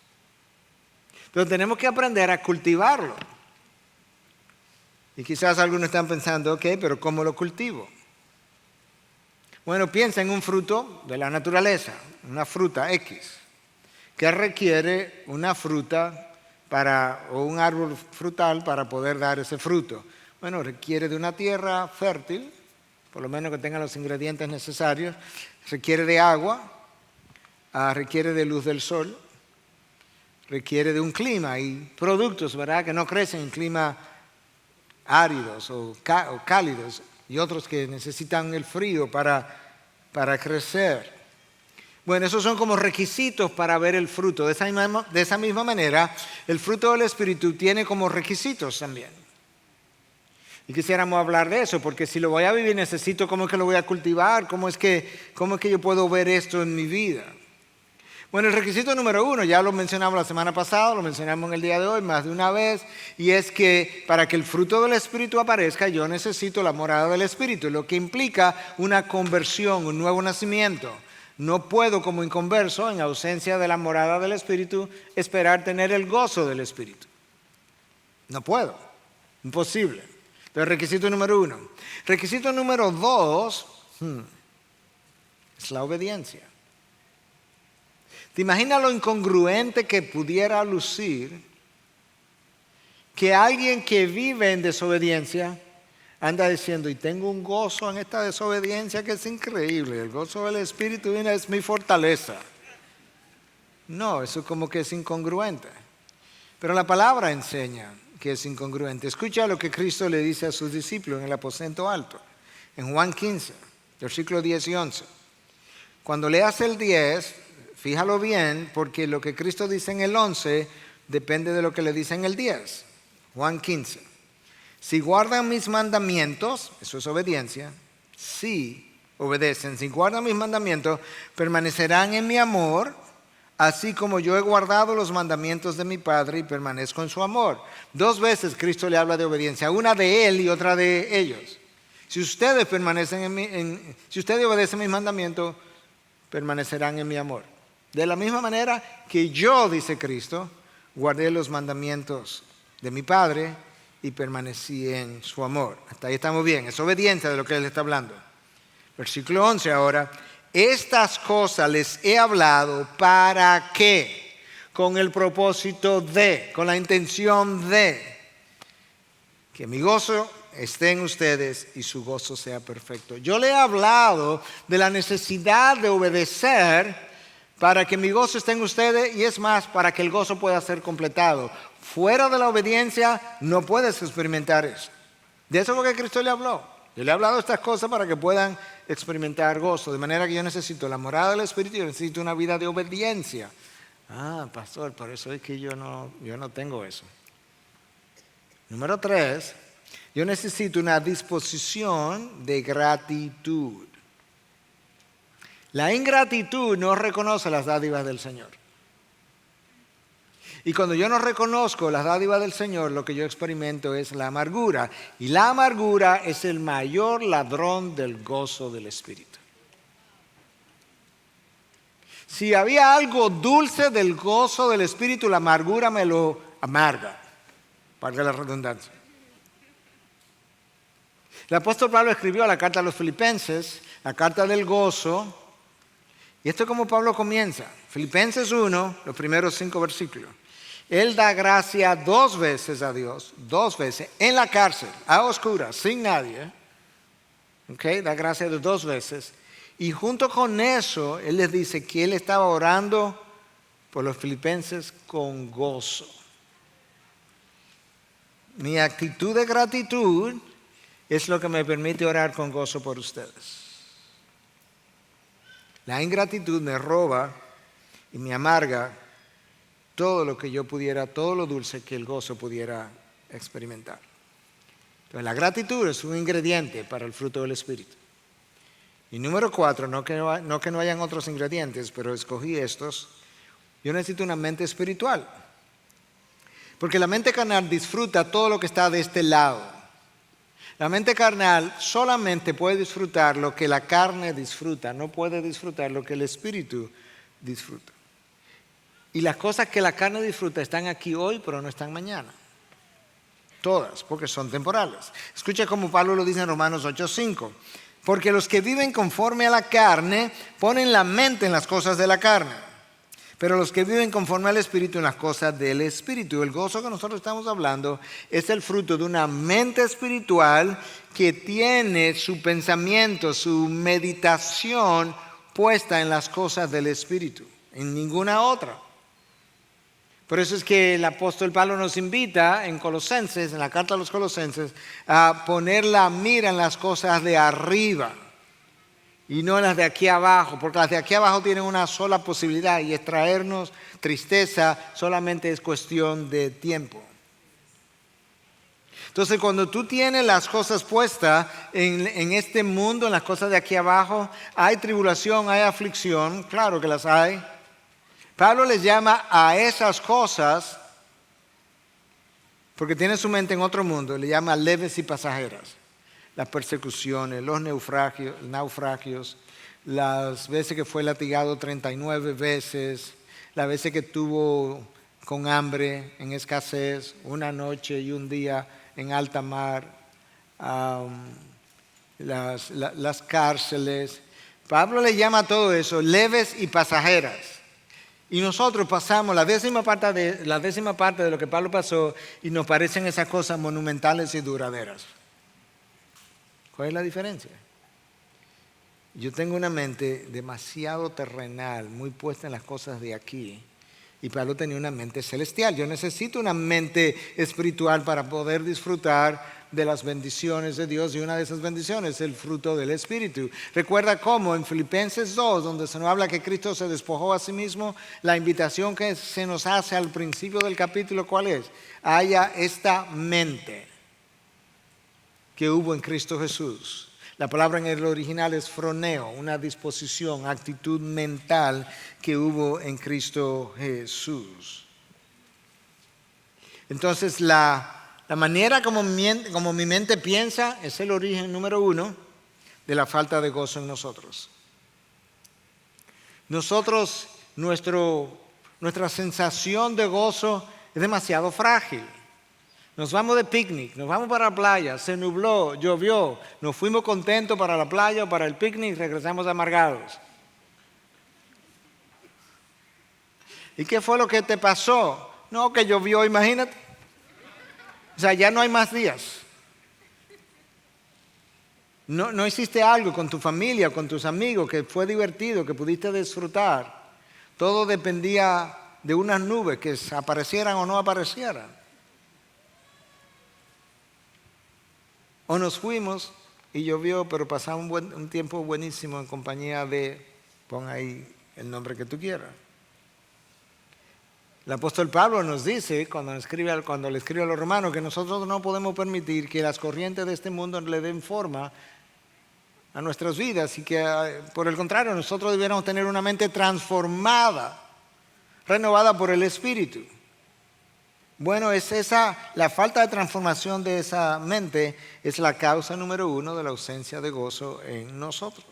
Pero tenemos que aprender a cultivarlo. Y quizás algunos están pensando, ok, pero ¿cómo lo cultivo? Bueno, piensa en un fruto de la naturaleza, una fruta X, que requiere una fruta o un árbol frutal para poder dar ese fruto. Bueno, requiere de una tierra fértil, por lo menos que tenga los ingredientes necesarios, requiere de agua, requiere de luz del sol, requiere de un clima y productos, ¿verdad?, que no crecen en climas áridos o cálidos y otros que necesitan el frío para crecer. Bueno, esos son como requisitos para ver el fruto. De esa misma manera, el fruto del Espíritu tiene como requisitos también. Y quisiéramos hablar de eso, porque si lo voy a vivir necesito cómo es que lo voy a cultivar, cómo es que yo puedo ver esto en mi vida. Bueno, el requisito número 1, ya lo mencionamos la semana pasada, lo mencionamos en el día de hoy más de una vez, y es que para que el fruto del Espíritu aparezca, yo necesito la morada del Espíritu, lo que implica una conversión, un nuevo nacimiento. No puedo como inconverso, en ausencia de la morada del Espíritu, esperar tener el gozo del Espíritu. No puedo, imposible. Entonces, requisito número 1. Requisito número 2 es la obediencia. ¿Te imaginas lo incongruente que pudiera lucir que alguien que vive en desobediencia anda diciendo, y tengo un gozo en esta desobediencia que es increíble, el gozo del Espíritu es mi fortaleza? No, eso como que es incongruente. Pero la palabra enseña que es incongruente. Escucha lo que Cristo le dice a sus discípulos en el aposento alto, en Juan 15, versículos 10 y 11. Cuando leas el 10, fíjalo bien, porque lo que Cristo dice en el 11 depende de lo que le dice en el 10. Juan 15. Si guardan mis mandamientos, eso es obediencia, si obedecen, si guardan mis mandamientos, permanecerán en mi amor, así como yo he guardado los mandamientos de mi Padre y permanezco en su amor. 2 veces Cristo le habla de obediencia, una de Él y otra de ellos. Si ustedes permanecen si ustedes obedecen mis mandamientos, permanecerán en mi amor. De la misma manera que yo, dice Cristo, guardé los mandamientos de mi Padre y permanecí en su amor. Hasta ahí estamos bien, es obediencia de lo que Él está hablando. Versículo 11 ahora. Estas cosas les he hablado para que, con el propósito de, con la intención de, que mi gozo esté en ustedes y su gozo sea perfecto. Yo le he hablado de la necesidad de obedecer para que mi gozo esté en ustedes y es más, para que el gozo pueda ser completado. Fuera de la obediencia no puedes experimentar eso. De eso es lo que Cristo le habló. Yo le he hablado de estas cosas para que puedan experimentar gozo. De manera que yo necesito la morada del Espíritu, yo necesito una vida de obediencia. Ah, pastor, por eso es que yo no tengo eso. Número 3, yo necesito una disposición de gratitud. La ingratitud no reconoce las dádivas del Señor. Y cuando yo no reconozco las dádivas del Señor, lo que yo experimento es la amargura. Y la amargura es el mayor ladrón del gozo del Espíritu. Si había algo dulce del gozo del Espíritu, la amargura me lo amarga. Valga la redundancia. El apóstol Pablo escribió la carta a los Filipenses, la carta del gozo. Y esto es como Pablo comienza. Filipenses 1, los primeros 5 versículos. Él da gracia 2 veces a Dios, 2 veces, en la cárcel, a oscuras, sin nadie. Da gracia de 2 veces. Y junto con eso, Él les dice que Él estaba orando por los filipenses con gozo. Mi actitud de gratitud es lo que me permite orar con gozo por ustedes. La ingratitud me roba y me amarga todo lo que yo pudiera, todo lo dulce que el gozo pudiera experimentar. Entonces la gratitud es un ingrediente para el fruto del Espíritu. Y número 4, no que no hayan otros ingredientes, pero escogí estos. Yo necesito una mente espiritual. Porque la mente carnal disfruta todo lo que está de este lado. La mente carnal solamente puede disfrutar lo que la carne disfruta, no puede disfrutar lo que el Espíritu disfruta. Y las cosas que la carne disfruta están aquí hoy, pero no están mañana. Todas, porque son temporales. Escucha como Pablo lo dice en Romanos 8:5. Porque los que viven conforme a la carne ponen la mente en las cosas de la carne. Pero los que viven conforme al Espíritu en las cosas del Espíritu. El gozo que nosotros estamos hablando es el fruto de una mente espiritual que tiene su pensamiento, su meditación puesta en las cosas del Espíritu, en ninguna otra. Por eso es que el apóstol Pablo nos invita en Colosenses, en la carta a los Colosenses, a poner la mira en las cosas de arriba y no en las de aquí abajo, porque las de aquí abajo tienen una sola posibilidad y es traernos tristeza, solamente es cuestión de tiempo. Entonces cuando tú tienes las cosas puestas en este mundo, en las cosas de aquí abajo, hay tribulación, hay aflicción, claro que las hay. Pablo les llama a esas cosas, porque tiene su mente en otro mundo, le llama leves y pasajeras. Las persecuciones, los naufragios, las veces que fue latigado 39 veces, las veces que estuvo con hambre, en escasez, una noche y un día en alta mar, las cárceles. Pablo le llama a todo eso leves y pasajeras. Y nosotros pasamos la décima parte de lo que Pablo pasó y nos parecen esas cosas monumentales y duraderas. ¿Cuál es la diferencia? Yo tengo una mente demasiado terrenal, muy puesta en las cosas de aquí. Y Pablo tenía una mente celestial. Yo necesito una mente espiritual para poder disfrutar de las bendiciones de Dios. Y una de esas bendiciones es el fruto del Espíritu. Recuerda cómo en Filipenses 2, donde se nos habla que Cristo se despojó a sí mismo, la invitación que se nos hace al principio del capítulo, ¿cuál es? Haya esta mente que hubo en Cristo Jesús, La palabra en el original es phroneo, una disposición, actitud mental que hubo en Cristo Jesús. Entonces, la manera como mi mente piensa es el origen número 1 de la falta de gozo en nosotros. Nuestra sensación de gozo es demasiado frágil. Nos vamos de picnic, nos vamos para la playa, se nubló, llovió, nos fuimos contentos para la playa o para el picnic, regresamos amargados. ¿Y qué fue lo que te pasó? No, que llovió, imagínate. O sea, ya no hay más días. No hiciste algo con tu familia, con tus amigos, que fue divertido, que pudiste disfrutar. Todo dependía de unas nubes que aparecieran o no aparecieran. O nos fuimos y llovió, pero pasamos un tiempo buenísimo en compañía de, pon ahí el nombre que tú quieras. El apóstol Pablo nos dice, cuando le escribe a los romanos, que nosotros no podemos permitir que las corrientes de este mundo le den forma a nuestras vidas y que, por el contrario, nosotros debiéramos tener una mente transformada, renovada por el Espíritu. Bueno, la falta de transformación de esa mente es la causa número 1 de la ausencia de gozo en nosotros.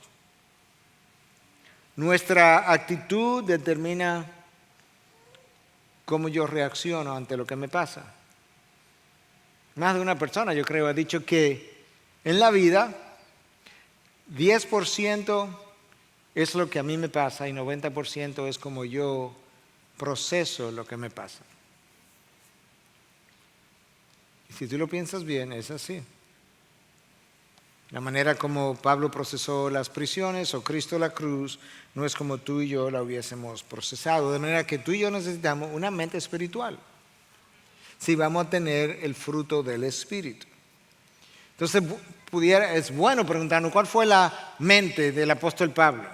Nuestra actitud determina cómo yo reacciono ante lo que me pasa. Más de una persona, yo creo, ha dicho que en la vida 10% es lo que a mí me pasa y 90% es como yo proceso lo que me pasa. Y si tú lo piensas bien, es así. La manera como Pablo procesó las prisiones o Cristo la cruz no es como tú y yo la hubiésemos procesado. De manera que tú y yo necesitamos una mente espiritual si vamos a tener el fruto del Espíritu. Entonces es bueno preguntarnos cuál fue la mente del apóstol Pablo.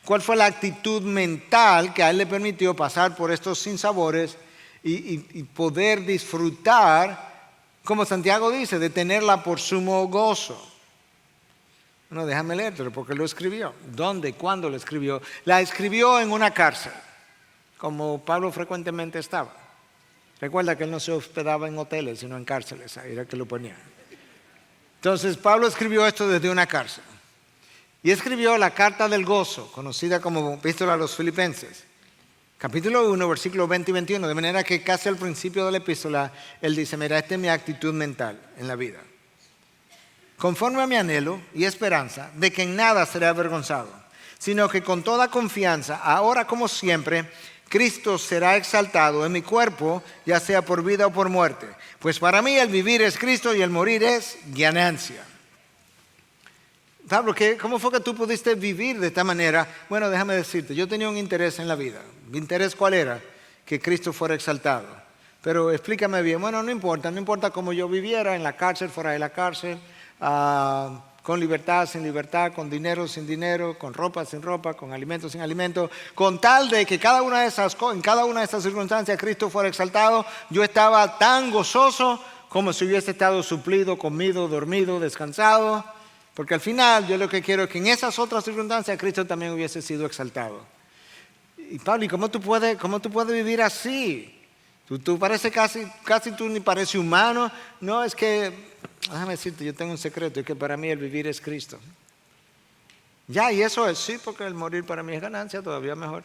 ¿Cuál fue la actitud mental que a él le permitió pasar por estos sinsabores y poder disfrutar, como Santiago dice, de tenerla por sumo gozo? No, déjame leértelo porque lo escribió. ¿Dónde? ¿Cuándo lo escribió? La escribió en una cárcel, como Pablo frecuentemente estaba. Recuerda que él no se hospedaba en hoteles, sino en cárceles, ahí era que lo ponía. Entonces Pablo escribió esto desde una cárcel. Y escribió la carta del gozo, conocida como Epístola a los Filipenses. Capítulo 1, versículos 20 y 21, de manera que casi al principio de la epístola, él dice, mira, esta es mi actitud mental en la vida. Conforme a mi anhelo y esperanza de que en nada seré avergonzado, sino que con toda confianza, ahora como siempre, Cristo será exaltado en mi cuerpo, ya sea por vida o por muerte. Pues para mí el vivir es Cristo y el morir es ganancia. Pablo, ¿cómo fue que tú pudiste vivir de esta manera? Bueno, déjame decirte, yo tenía un interés en la vida. ¿Mi interés cuál era? Que Cristo fuera exaltado. Pero explícame bien. Bueno, no importa cómo yo viviera, en la cárcel, fuera de la cárcel, con libertad, sin libertad, con dinero, sin dinero, con ropa, sin ropa, con alimento, sin alimento, con tal de que en cada una de esas circunstancias Cristo fuera exaltado, yo estaba tan gozoso como si hubiese estado suplido, comido, dormido, descansado. Porque al final yo lo que quiero es que en esas otras circunstancias Cristo también hubiese sido exaltado. Y Pablo, ¿y cómo tú puedes vivir así? Tú pareces casi tú ni pareces humano. No, es que, déjame decirte, yo tengo un secreto, es que para mí el vivir es Cristo. Ya, y eso es, sí, porque el morir para mí es ganancia, todavía mejor.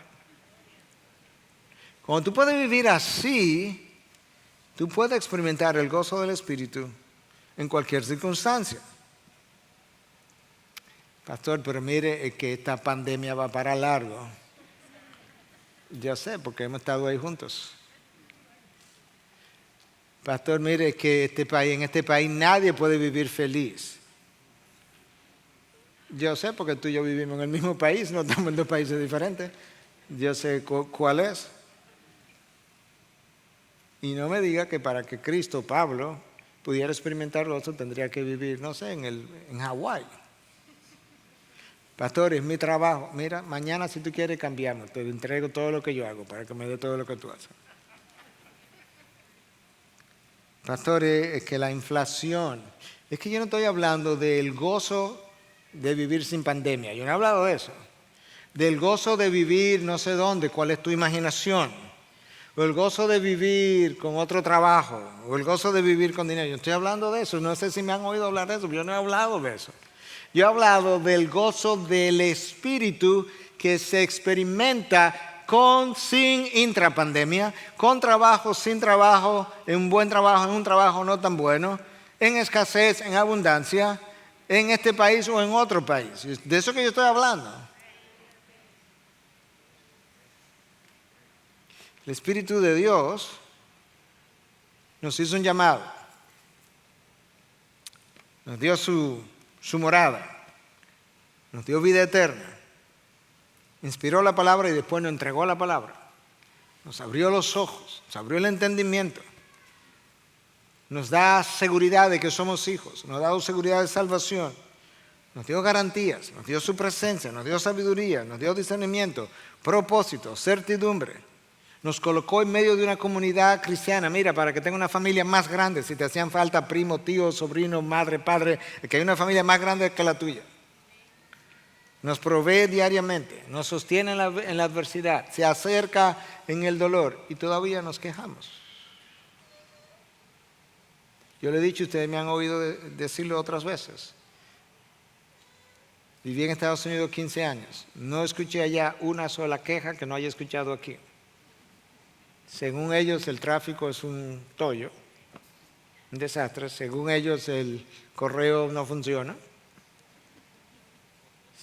Cuando tú puedes vivir así, tú puedes experimentar el gozo del Espíritu en cualquier circunstancia. Pastor, pero mire, es que esta pandemia va para largo. Yo sé, porque hemos estado ahí juntos. Pastor, mire, es que en este país nadie puede vivir feliz. Yo sé, porque tú y yo vivimos en el mismo país, no estamos en dos países diferentes. Yo sé cuál es. Y no me diga que para que Cristo, Pablo, pudiera experimentar gozo, tendría que vivir, no sé, en Hawái. Pastor, es mi trabajo. Mira, mañana si tú quieres cambiamos, te entrego todo lo que yo hago para que me dé todo lo que tú haces. Pastor, es que la inflación, es que yo no estoy hablando del gozo de vivir sin pandemia. Yo no he hablado de eso. Del gozo de vivir no sé dónde, cuál es tu imaginación. O el gozo de vivir con otro trabajo. O el gozo de vivir con dinero. Yo estoy hablando de eso. No sé si me han oído hablar de eso, pero yo no he hablado de eso. Yo he hablado del gozo del Espíritu que se experimenta con, sin intrapandemia, con trabajo, sin trabajo, en un buen trabajo, en un trabajo no tan bueno, en escasez, en abundancia, en este país o en otro país. De eso que yo estoy hablando. El Espíritu de Dios nos hizo un llamado, nos dio su morada, nos dio vida eterna, inspiró la palabra y después nos entregó la palabra, nos abrió los ojos, nos abrió el entendimiento, nos da seguridad de que somos hijos, nos ha dado seguridad de salvación, nos dio garantías, nos dio su presencia, nos dio sabiduría, nos dio discernimiento, propósito, certidumbre. Nos colocó en medio de una comunidad cristiana, mira, para que tenga una familia más grande, si te hacían falta primo, tío, sobrino, madre, padre, que hay una familia más grande que la tuya. Nos provee diariamente, nos sostiene en la adversidad, se acerca en el dolor y todavía nos quejamos. Yo le he dicho, ustedes me han oído decirlo otras veces. Viví en Estados Unidos 15 años, no escuché allá una sola queja que no haya escuchado aquí. Según ellos el tráfico es un tollo, un desastre. Según ellos el correo no funciona.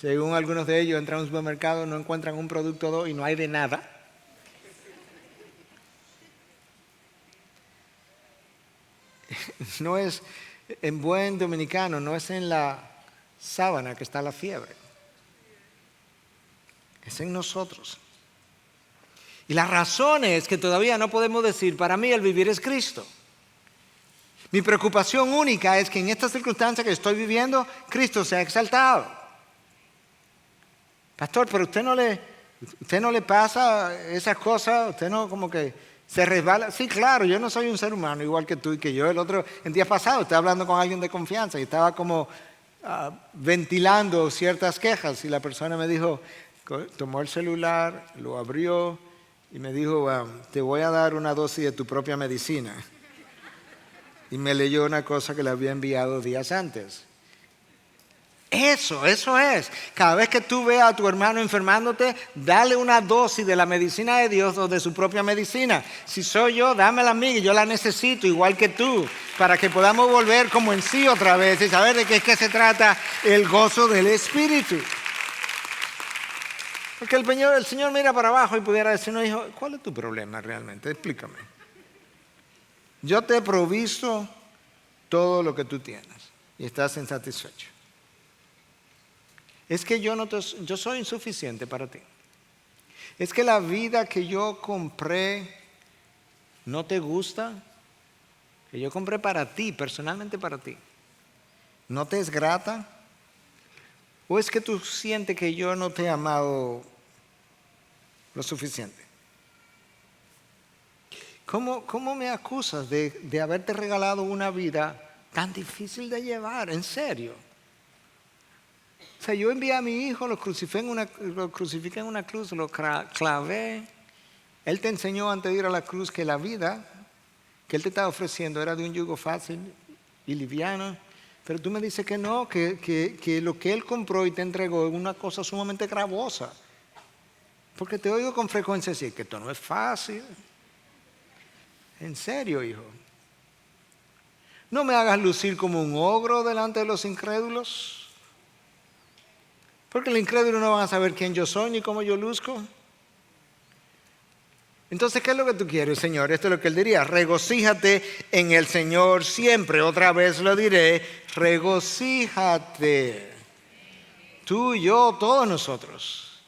Según algunos de ellos entran a un supermercado, no encuentran un producto y no hay de nada. No es, en buen dominicano, no es en la sábana que está la fiebre. Es en nosotros. Y la razón es que todavía no podemos decir, para mí el vivir es Cristo. Mi preocupación única es que en esta circunstancia que estoy viviendo, Cristo se ha exaltado. Pastor, pero usted no le pasa esas cosas, usted no como que se resbala. Sí, claro, yo no soy un ser humano igual que tú y que yo. El día pasado estaba hablando con alguien de confianza y estaba como ventilando ciertas quejas y la persona me dijo, tomó el celular, lo abrió y me dijo, te voy a dar una dosis de tu propia medicina. Y me leyó una cosa que le había enviado días antes. Eso es. Cada vez que tú veas a tu hermano enfermándote, dale una dosis de la medicina de Dios o de su propia medicina. Si soy yo, dámela a mí, que yo la necesito igual que tú, para que podamos volver como en sí otra vez y saber de qué es que se trata el gozo del Espíritu. Porque el Señor mira para abajo y pudiera decirnos, hijo, ¿cuál es tu problema realmente? Explícame. Yo te he provisto todo lo que tú tienes y estás insatisfecho. Es que yo soy insuficiente para ti. Es que la vida que yo compré no te gusta, que yo compré para ti, personalmente para ti, no te es grata. ¿O es que tú sientes que yo no te he amado lo suficiente? ¿Cómo me acusas de haberte regalado una vida tan difícil de llevar? En serio. O sea, yo envié a mi hijo, lo crucifiqué en una cruz, lo clavé. Él te enseñó antes de ir a la cruz que la vida que Él te estaba ofreciendo era de un yugo fácil y liviano. Pero tú me dices que no, que lo que Él compró y te entregó es una cosa sumamente gravosa. Porque te oigo con frecuencia decir que esto no es fácil. En serio, hijo. No me hagas lucir como un ogro delante de los incrédulos. Porque los incrédulos no van a saber quién yo soy ni cómo yo luzco. Entonces, ¿qué es lo que tú quieres, Señor? Esto es lo que Él diría. Regocíjate en el Señor siempre. Otra vez lo diré. Regocíjate. Tú, yo, todos nosotros.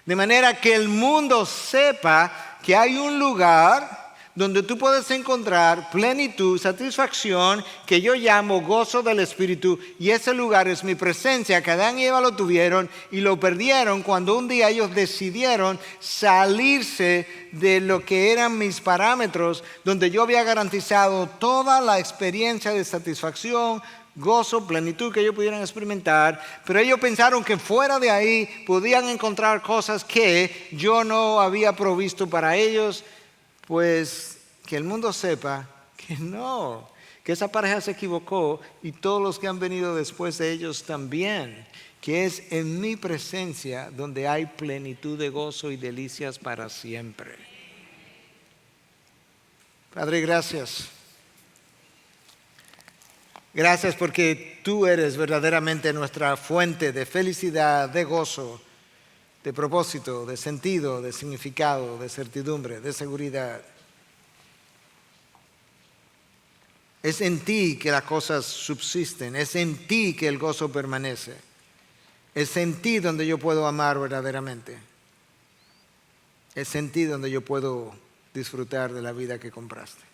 De manera que el mundo sepa que hay un lugar donde tú puedes encontrar plenitud, satisfacción, que yo llamo gozo del Espíritu, y ese lugar es mi presencia, que Adán y Eva lo tuvieron y lo perdieron cuando un día ellos decidieron salirse de lo que eran mis parámetros, donde yo había garantizado toda la experiencia de satisfacción, gozo, plenitud que ellos pudieran experimentar, pero ellos pensaron que fuera de ahí podían encontrar cosas que yo no había provisto para ellos. Pues que el mundo sepa que no, que esa pareja se equivocó y todos los que han venido después de ellos también, que es en mi presencia donde hay plenitud de gozo y delicias para siempre. Padre, gracias. Gracias porque tú eres verdaderamente nuestra fuente de felicidad, de gozo, de propósito, de sentido, de significado, de certidumbre, de seguridad. Es en ti que las cosas subsisten, es en ti que el gozo permanece, es en ti donde yo puedo amar verdaderamente, es en ti donde yo puedo disfrutar de la vida que compraste.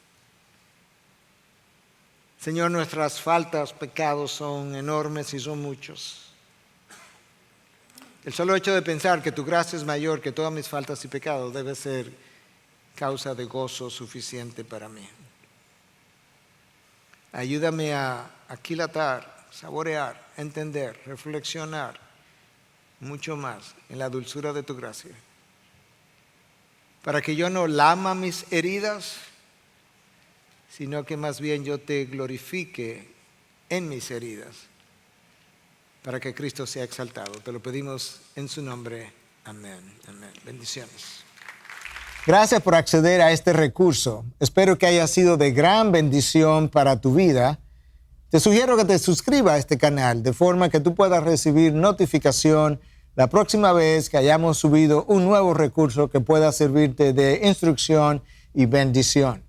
Señor, nuestras faltas, pecados son enormes y son muchos. El solo hecho de pensar que tu gracia es mayor que todas mis faltas y pecados debe ser causa de gozo suficiente para mí. Ayúdame a aquilatar, saborear, entender, reflexionar mucho más en la dulzura de tu gracia, para que yo no lama mis heridas, sino que más bien yo te glorifique en mis heridas, para que Cristo sea exaltado. Te lo pedimos en su nombre. Amén. Amén. Bendiciones. Gracias por acceder a este recurso. Espero que haya sido de gran bendición para tu vida. Te sugiero que te suscribas a este canal de forma que tú puedas recibir notificación la próxima vez que hayamos subido un nuevo recurso que pueda servirte de instrucción y bendición.